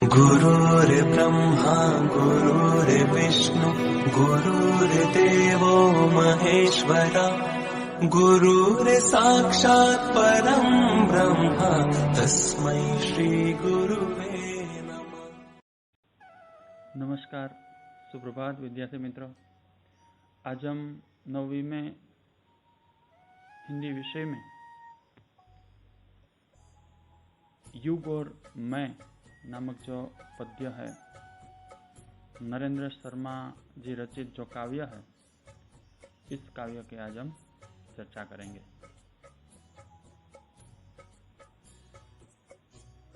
गुरुर्ब्रह्मा गुरुर्विष्णु गुरुर्देवो महेश्वरा गुरुर्साक्षात् परं ब्रह्म तस्मै श्री गुरुवे नमः। नमस्कार, सुप्रभात विद्यार्थी मित्रों। आज हम 9वीं में हिंदी विषय में युग और मैं नामक जो पद्य है, नरेंद्र शर्मा जी रचित जो काव्य है, इस काव्य के आज हम चर्चा करेंगे।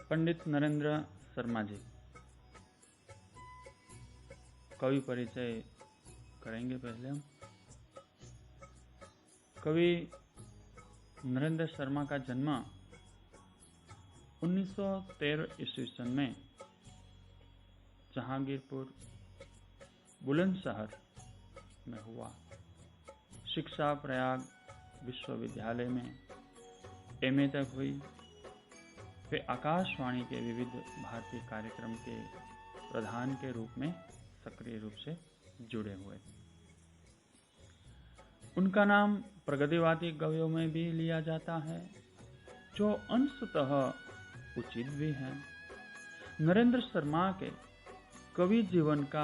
पंडित नरेंद्र शर्मा जी, कवि परिचय करेंगे। पहले हम कवि नरेंद्र शर्मा का जन्म 1913 ईस्वी सन में जहांगीरपुर बुलंदशहर में हुआ। शिक्षा प्रयाग विश्वविद्यालय में एमए तक हुई। वे आकाशवाणी के विविध भारतीय कार्यक्रम के प्रधान के रूप में सक्रिय रूप से जुड़े हुए। उनका नाम प्रगतिवादी कवियों में भी लिया जाता है, जो अंशतः उचित भी है। नरेंद्र शर्मा के कवि जीवन का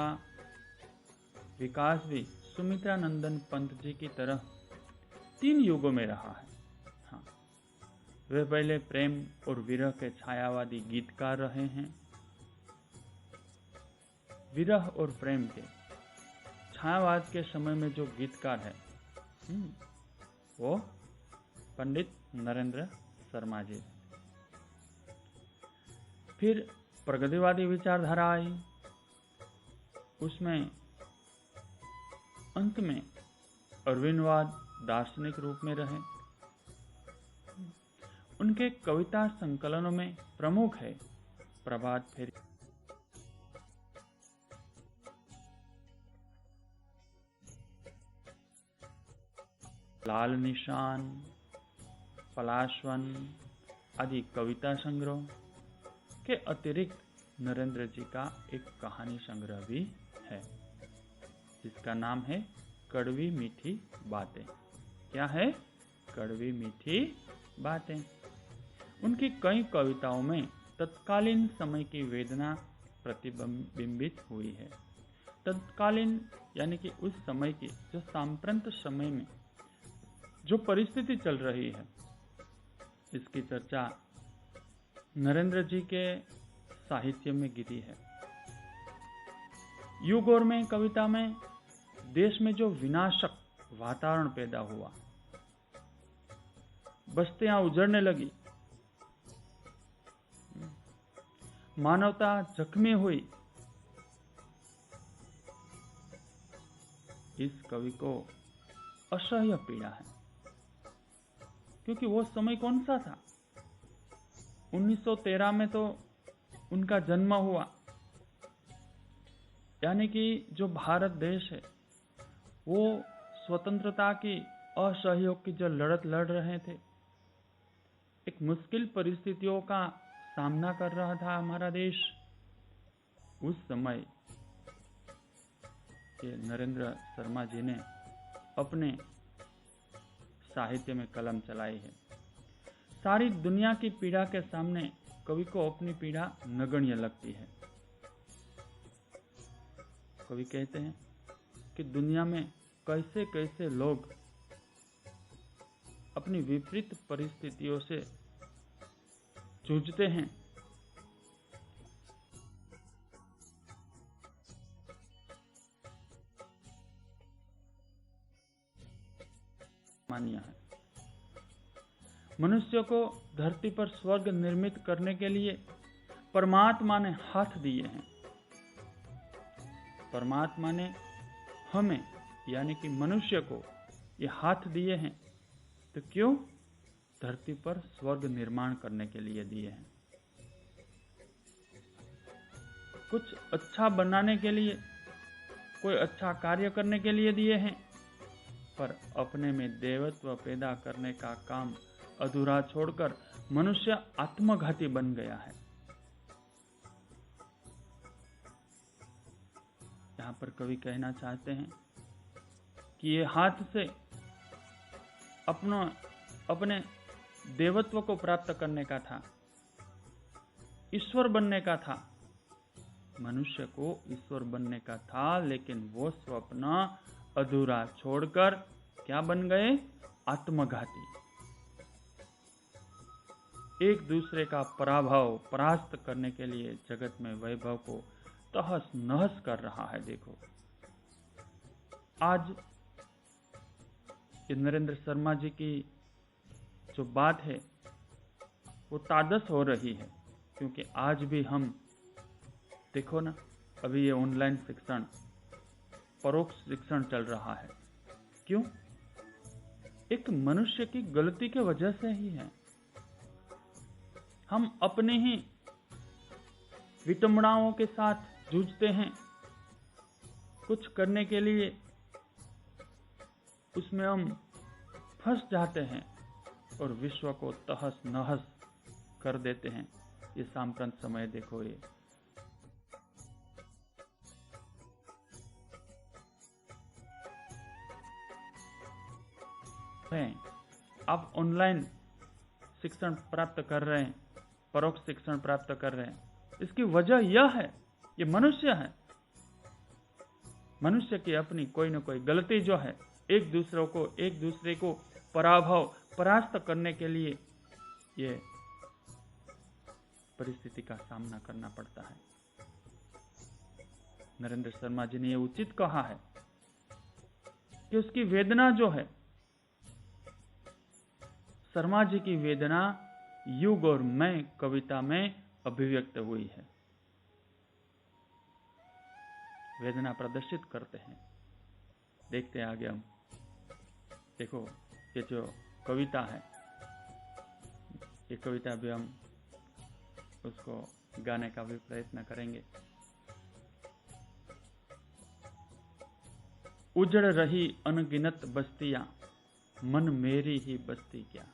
विकास भी सुमित्रानंदन पंत जी की तरह 3 युगों में रहा है। हाँ, वे पहले प्रेम और विरह के छायावादी गीतकार रहे हैं। विरह और प्रेम के छायावाद के समय में जो गीतकार है, वो पंडित नरेंद्र शर्मा जी। फिर प्रगतिवादी विचारधारा आई, उसमें अंत में अरविंदवाद दार्शनिक रूप में रहे। उनके कविता संकलनों में प्रमुख है प्रभात फेरी, लाल निशान, पलाशवन आदि कविता संग्रह के अतिरिक्त नरेंद्र जी का एक कहानी संग्रह भी है, जिसका नाम है कड़वी मीठी बातें। क्या है? कड़वी मीठी बातें। उनकी कई कविताओं में तत्कालीन समय की वेदना प्रतिबिंबित हुई है। तत्कालीन यानी कि उस समय की, जो सांप्रत समय में जो परिस्थिति चल रही है, इसकी चर्चा नरेंद्र जी के साहित्य में गिरी है। युग और में कविता में देश में जो विनाशक वातावरण पैदा हुआ, बस्तियां उजड़ने लगी, मानवता जख्मी हुई, इस कवि को असह्य पीड़ा है। क्योंकि वो समय कौन सा था? 1913 में तो उनका जन्म हुआ। यानी कि जो भारत देश है, वो स्वतंत्रता की, असहयोग की जो लड़त लड़ रहे थे, एक मुश्किल परिस्थितियों का सामना कर रहा था हमारा देश। उस समय के नरेंद्र शर्मा जी ने अपने साहित्य में कलम चलाई है। सारी दुनिया की पीड़ा के सामने कवि को अपनी पीड़ा नगण्य लगती है। कवि कहते हैं कि दुनिया में कैसे कैसे लोग अपनी विपरीत परिस्थितियों से जूझते हैं। मान्य है, मनुष्य को धरती पर स्वर्ग निर्मित करने के लिए परमात्मा ने हाथ दिए हैं। परमात्मा ने हमें यानी कि मनुष्य को ये हाथ दिए हैं, तो क्यों? धरती पर स्वर्ग निर्माण करने के लिए दिए हैं। कुछ अच्छा बनाने के लिए, कोई अच्छा कार्य करने के लिए दिए हैं, पर अपने में देवत्व पैदा करने का काम अधूरा छोड़कर मनुष्य आत्मघाती बन गया है। यहाँ पर कवि कहना चाहते हैं कि ये हाथ से अपने देवत्व को प्राप्त करने का था, ईश्वर बनने का था, मनुष्य को ईश्वर बनने का था, लेकिन वो स्वप्न अधूरा छोड़कर क्या बन गए? आत्मघाती। एक दूसरे का परास्त करने के लिए जगत में वैभव को तहस नहस कर रहा है। देखो आज ये नरेंद्र शर्मा जी की जो बात है वो तादस हो रही है, क्योंकि आज भी हम देखो ना, अभी ये ऑनलाइन शिक्षण, परोक्ष शिक्षण चल रहा है। क्यों? एक मनुष्य की गलती के वजह से ही है। हम अपने ही विटंबनाओं के साथ जूझते हैं, कुछ करने के लिए उसमें हम फंस जाते हैं और विश्व को तहस नहस कर देते हैं। ये सांप्रत समय देखो, ये आप ऑनलाइन शिक्षण प्राप्त कर रहे हैं, परोक्ष शिक्षण प्राप्त कर रहे हैं, इसकी वजह यह है, ये मनुष्य है। मनुष्य की अपनी कोई न कोई गलती जो है, एक दूसरे को परास्त करने के लिए ये परिस्थिति का सामना करना पड़ता है। नरेंद्र शर्मा जी ने ये उचित कहा है कि उसकी वेदना जो है, शर्मा जी की वेदना युग और मैं कविता में अभिव्यक्त हुई है। वेदना प्रदर्शित करते हैं। देखते हैं आगे हम। देखो ये जो कविता है, ये कविता भी हम उसको गाने का भी प्रयत्न करेंगे। उजड़ रही अनगिनत बस्तियां, मन मेरी ही बस्ती क्या।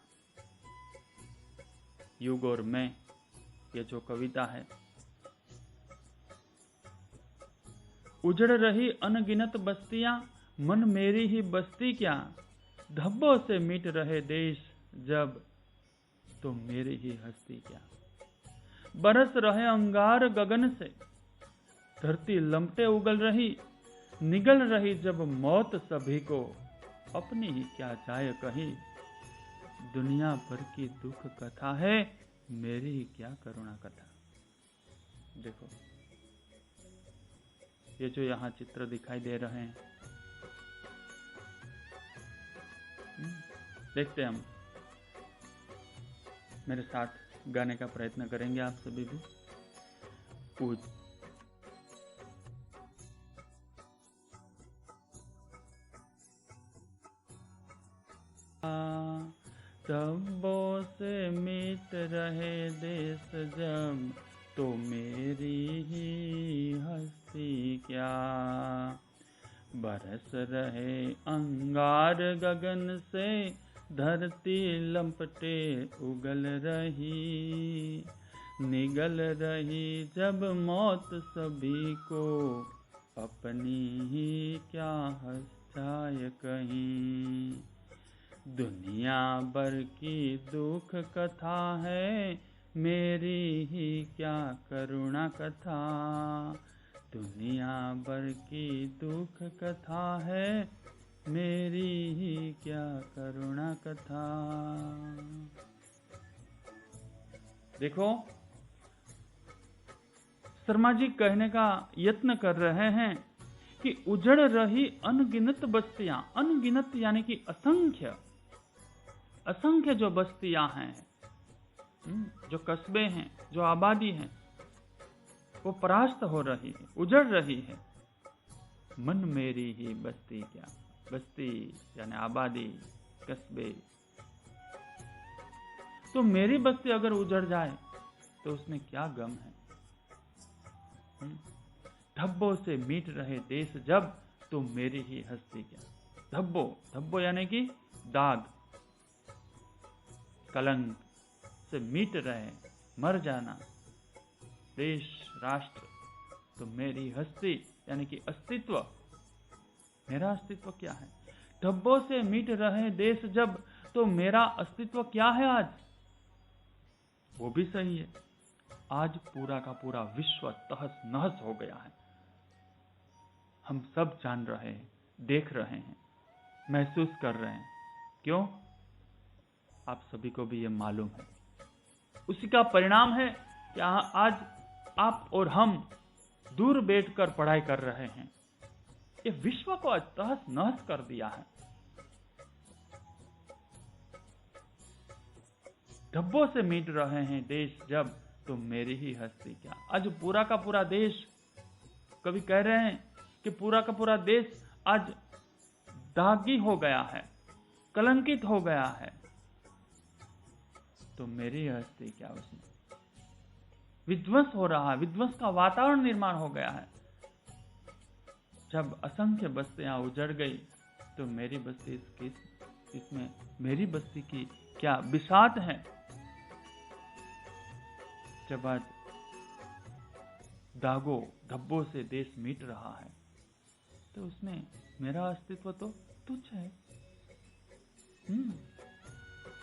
युग और मैं, ये जो कविता है, उजड़ रही अनगिनत बस्तियां, मन मेरी ही बस्ती क्या। धब्बों से मिट रहे देश जब, तो मेरी ही हस्ती क्या। बरस रहे अंगार गगन से, धरती लमटे उगल रही, निगल रही जब मौत सभी को, अपनी ही क्या जाए कही। दुनिया भर की दुख कथा है, मेरी ही क्या करुणा कथा। देखो ये जो यहाँ चित्र दिखाई दे रहे हैं, देखते हैं हम। मेरे साथ गाने का प्रयत्न करेंगे आप सभी भी। धब्बों से मिट रहे देश जब, तो मेरी ही हस्ती क्या। बरस रहे अंगार गगन से, धरती लपटे उगल रही, निगल रही जब मौत सभी को, अपनी ही क्या हंसाए कहीं। दुनिया भर की दुख कथा है, मेरी ही क्या करुणा कथा। दुनिया भर की दुख कथा है, मेरी ही क्या करुणा कथा। देखो शर्मा जी कहने का यत्न कर रहे हैं कि उजड़ रही अनगिनत बस्तियां, अनगिनत यानी कि असंख्य जो बस्तियां हैं, जो कस्बे हैं, जो आबादी हैं, वो परास्त हो रही है, उजड़ रही है। मन मेरी ही बस्ती क्या। बस्ती यानी आबादी, कस्बे। तो मेरी बस्ती अगर उजड़ जाए तो उसमें क्या गम है। धब्बों से मीट रहे देश जब, तो मेरी ही हस्ती क्या। धब्बो यानी कि दाग, कलंक से मीट रहे, मर जाना देश राष्ट्र, तो मेरी हस्ती यानी कि अस्तित्व, मेरा अस्तित्व क्या है। धब्बों से मिट रहे देश जब, तो मेरा अस्तित्व क्या है आज। वो भी सही है, आज पूरा का पूरा विश्व तहस नहस हो गया है। हम सब जान रहे हैं, देख रहे हैं, महसूस कर रहे हैं। क्यों? आप सभी को भी ये मालूम है। उसी का परिणाम है कि आज आप और हम दूर बैठकर पढ़ाई कर रहे हैं। ये विश्व को आज तहस नहस कर दिया है। धब्बों से मिट रहे हैं देश जब, तो मेरी ही हस्ती क्या। आज पूरा का पूरा देश, कभी कह रहे हैं कि पूरा का पूरा देश आज दागी हो गया है, कलंकित हो गया है, तो मेरी हस्ती क्या उसमें। विध्वंस हो रहा है, विध्वंस का वातावरण निर्माण हो गया है। जब असंख्य बस्तियां उजड़ गई, तो मेरी बस्ती इसमें मेरी बस्ती की क्या बिसात है। जब आज दागों धब्बों से देश मिट रहा है, तो उसमें मेरा अस्तित्व तो तुच्छ है।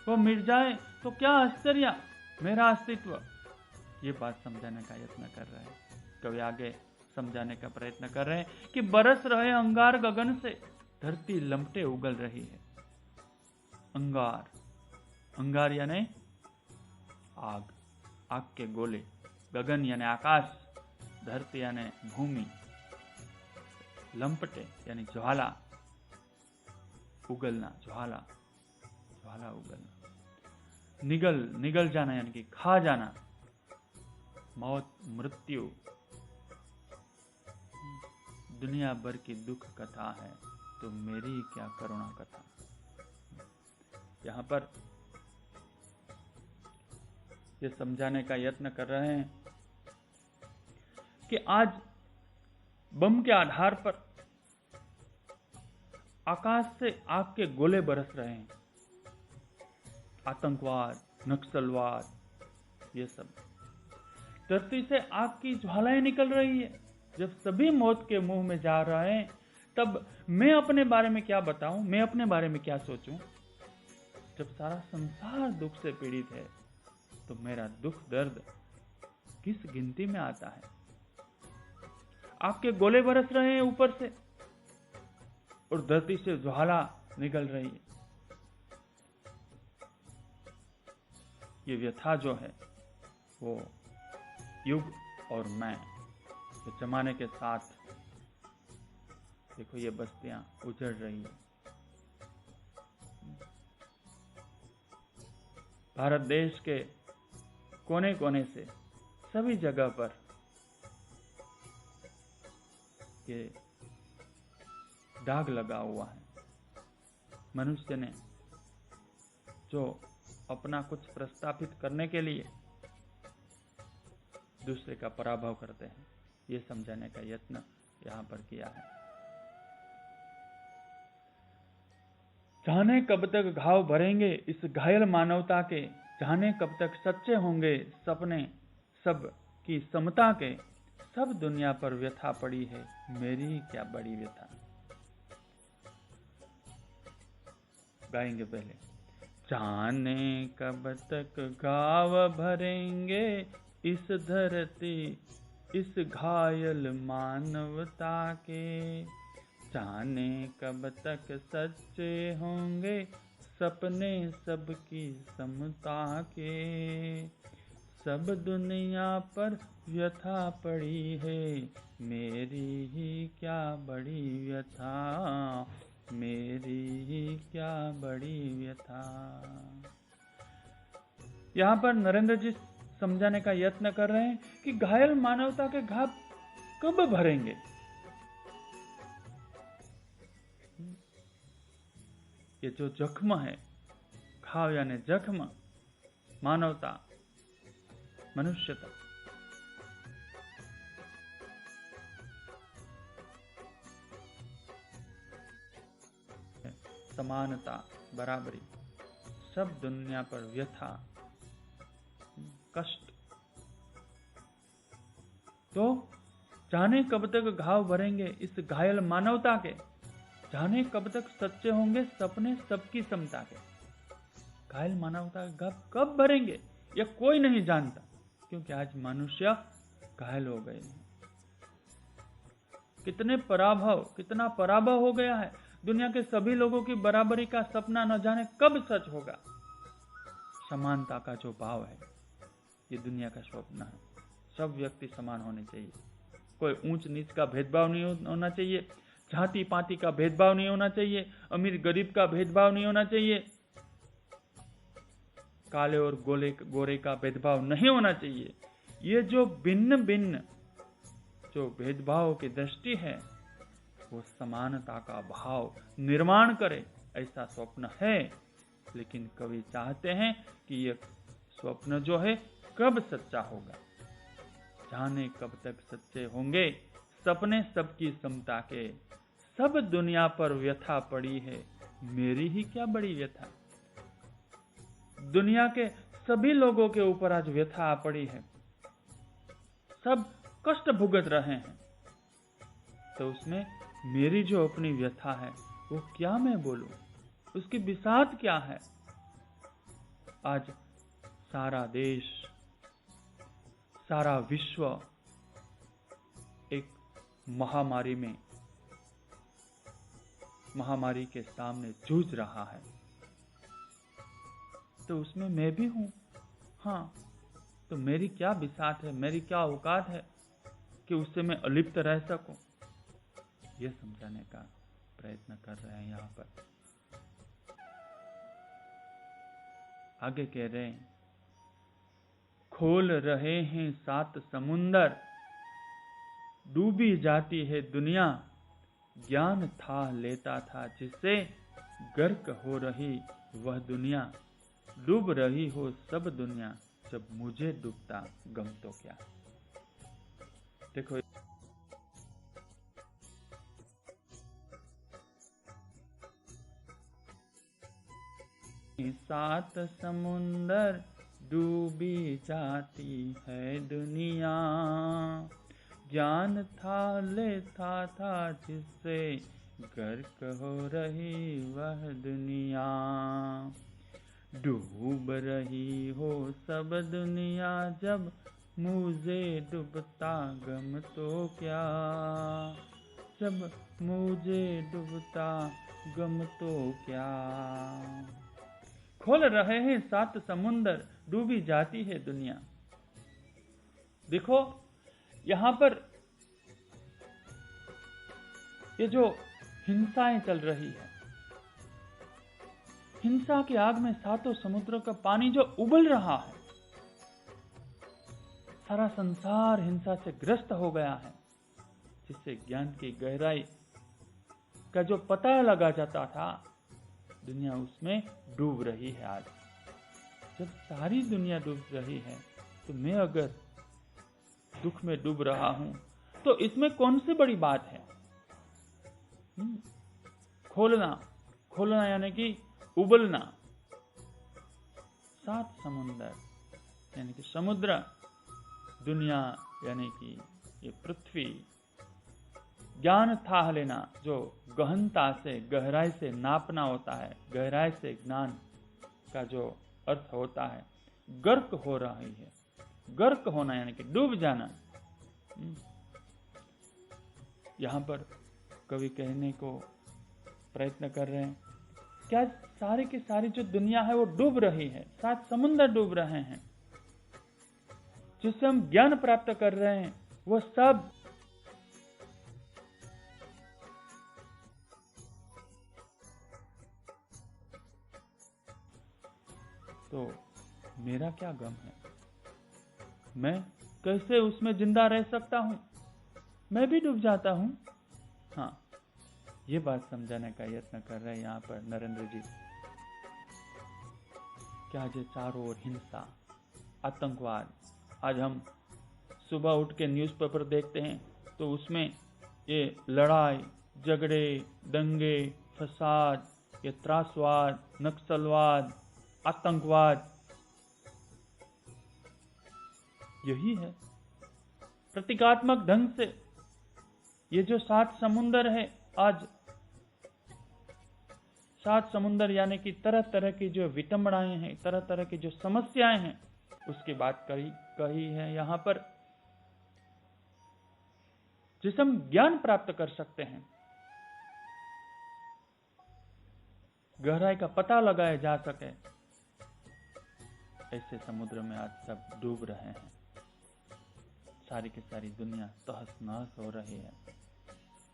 वो मिट जाए तो क्या आश्चर्य, मेरा अस्तित्व। ये बात समझाने का यत्न कर रहे हैं कवि। आगे समझाने का प्रयत्न कर रहे हैं कि बरस रहे अंगार गगन से, धरती लमटे उगल रही है। अंगार, अंगार यानी आग, आग के गोले। गगन यानी आकाश, धरती यानी भूमि, लंपटे यानी ज्वाला, उगलना, ज्वाला, ज्वाला उगलना। निगल, निगल जाना यानी कि खा जाना। मौत, मृत्यु, दुनिया भर की दुख कथा है, तो मेरी क्या करुणा कथा। यहां पर ये समझाने का यत्न कर रहे हैं कि आज बम के आधार पर आकाश से आग के गोले बरस रहे हैं। आतंकवाद, नक्सलवाद, ये सब। धरती से आग की ज्वालाएं निकल रही है। जब सभी मौत के मुंह में जा रहे हैं, तब मैं अपने बारे में क्या बताऊं, मैं अपने बारे में क्या सोचूं। जब सारा संसार दुख से पीड़ित है, तो मेरा दुख दर्द किस गिनती में आता है। आपके गोले बरस रहे हैं ऊपर से, और धरती से ज्वाला निकल रही है। ये व्यथा जो है, वो युग और मैं, ये जमाने के साथ देखो ये बस्तियां उजड़ रही है। भारत देश के कोने कोने से सभी जगह पर ये दाग लगा हुआ है। मनुष्य ने जो अपना कुछ प्रस्थापित करने के लिए दूसरे का पराभव करते हैं, ये समझाने का यत्न यहां पर किया है। जाने कब तक घाव भरेंगे इस घायल मानवता के, जाने कब तक सच्चे होंगे सपने सब की समता के। सब दुनिया पर व्यथा पड़ी है, मेरी क्या बड़ी व्यथा। गाएंगे पहले। जाने कब तक घाव भरेंगे इस धरती इस घायल मानवता के, जाने कब तक सच्चे होंगे सपने सबकी समता के। सब दुनिया पर व्यथा पड़ी है, मेरी ही क्या बड़ी व्यथा, मेरी ही क्या बड़ी व्यथा। यहां पर नरेंद्र जी समझाने का यत्न कर रहे हैं कि घायल मानवता के घाव कब भरेंगे। ये जो जख्म है, घाव यानी जख्म, मानवता, मनुष्यता, समानता, बराबरी, सब दुनिया पर व्यथा, कष्ट, तो जाने कब तक घाव भरेंगे इस घायल मानवता के, जाने कब तक सच्चे होंगे सपने सबकी समता के। घायल मानवता के घाव कब भरेंगे यह कोई नहीं जानता, क्योंकि आज मनुष्य घायल हो गए हैं। कितना पराभव हो गया है। दुनिया के सभी लोगों की बराबरी का सपना न जाने कब सच होगा। समानता का जो भाव है ये दुनिया का स्वप्न है। सब व्यक्ति समान होने चाहिए, कोई ऊंच नीच का भेदभाव नहीं होना चाहिए, जाति पाति का भेदभाव नहीं होना चाहिए, अमीर गरीब का भेदभाव नहीं होना चाहिए, काले और गोरे का भेदभाव नहीं होना चाहिए। ये जो भिन्न भिन्न जो भेदभाव की दृष्टि है वो समानता का भाव निर्माण करे, ऐसा स्वप्न है। लेकिन कवि चाहते हैं कि ये स्वप्न जो है कब सच्चा होगा, जाने कब तक सच्चे होंगे सपने सबकी समता के। सब दुनिया पर व्यथा पड़ी है, मेरी ही क्या बड़ी व्यथा। दुनिया के सभी लोगों के ऊपर आज व्यथा पड़ी है, सब कष्ट भुगत रहे हैं, तो उसमें मेरी जो अपनी व्यथा है वो क्या मैं बोलूं, उसकी बिसात क्या है। आज सारा देश, सारा विश्व एक महामारी के सामने जूझ रहा है, तो उसमें मैं भी हूं। हाँ, तो मेरी क्या बिसात है, मेरी क्या औकात है कि उससे मैं अलिप्त रह सकूं। यह समझाने का प्रयत्न कर रहे हैं यहां पर। आगे कह रहे हैं, खोल रहे हैं 7 समुंदर, डूबी जाती है दुनिया, ज्ञान था लेता था जिससे, गर्क हो रही वह दुनिया, डूब रही हो सब दुनिया, जब मुझे डूबता गम तो क्या। देखो, 7 समुंदर डूबी जाती है दुनिया, ज्ञान था लेता था जिससे, गर्क हो रही वह दुनिया, डूब रही हो सब दुनिया, जब मुझे डूबता गम तो क्या, जब मुझे डूबता गम तो क्या। खोल रहे हैं 7 समुंदर, डूबी जाती है दुनिया। देखो यहां पर ये जो हिंसाएं चल रही है, हिंसा की आग में 7 समुद्रों का पानी जो उबल रहा है, सारा संसार हिंसा से ग्रस्त हो गया है, जिससे ज्ञान की गहराई का जो पता लगा जाता था, दुनिया उसमें डूब रही है। आज जब सारी दुनिया डूब रही है, तो मैं अगर दुख में डूब रहा हूं तो इसमें कौन सी बड़ी बात है। खोलना यानी कि उबलना। 7 समुंदर यानी कि समुद्र, दुनिया यानी कि ये पृथ्वी, ज्ञान था लेना जो गहनता से गहराई से नापना होता है, गहराई से ज्ञान का जो अर्थ होता है, गर्क हो रही है। गर्क होना यानी कि डूब जाना। यहां पर कवि कहने को प्रयत्न कर रहे हैं, क्या सारी की सारी जो दुनिया है वो डूब रही है, 7 समुद्र डूब रहे हैं, जिससे हम ज्ञान प्राप्त कर रहे हैं, वो सब तो मेरा क्या गम है, मैं कैसे उसमें जिंदा रह सकता हूं, मैं भी डूब जाता हूं। हाँ, ये बात समझाने का यत्न कर रहे हैं यहाँ पर नरेंद्र जी। क्या जो चारों ओर हिंसा, आतंकवाद, आज हम सुबह उठ के न्यूज़पेपर देखते हैं तो उसमें ये लड़ाई झगड़े, दंगे, फसाद, ये त्रासवाद, नक्सलवाद, आतंकवाद, यही है। प्रतीकात्मक ढंग से ये जो 7 समुंदर है, आज 7 समुंदर यानी कि तरह तरह की जो विटंबनाएं हैं, तरह तरह की जो समस्याएं हैं, उसकी बात कही है यहां पर, जिसे हम ज्ञान प्राप्त कर सकते हैं, गहराई का पता लगाया जा सके। ऐसे समुद्र में आज सब डूब रहे हैं, सारी की सारी दुनिया तहस नहस हो रही है।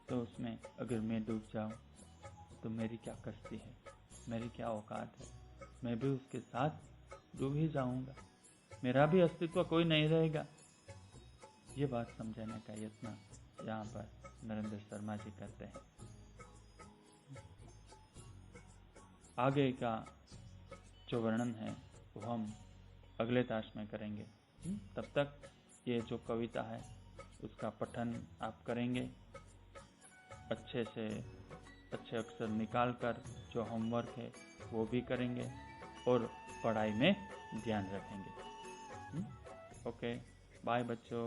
तो उसमें अगर मैं डूब जाऊं तो मेरी क्या कश्ती है, मेरी क्या औकात है? मैं भी उसके साथ डूब ही जाऊंगा, मेरा भी अस्तित्व कोई नहीं रहेगा। ये बात समझाने का यत्न यहाँ पर नरेंद्र शर्मा जी करते हैं। आगे का जो वर्णन है वो हम अगले ताश में करेंगे। तब तक ये जो कविता है उसका पठन आप करेंगे, अच्छे से अच्छे अक्षर निकाल कर जो होमवर्क है वो भी करेंगे और पढ़ाई में ध्यान रखेंगे। ओके, बाय बच्चों।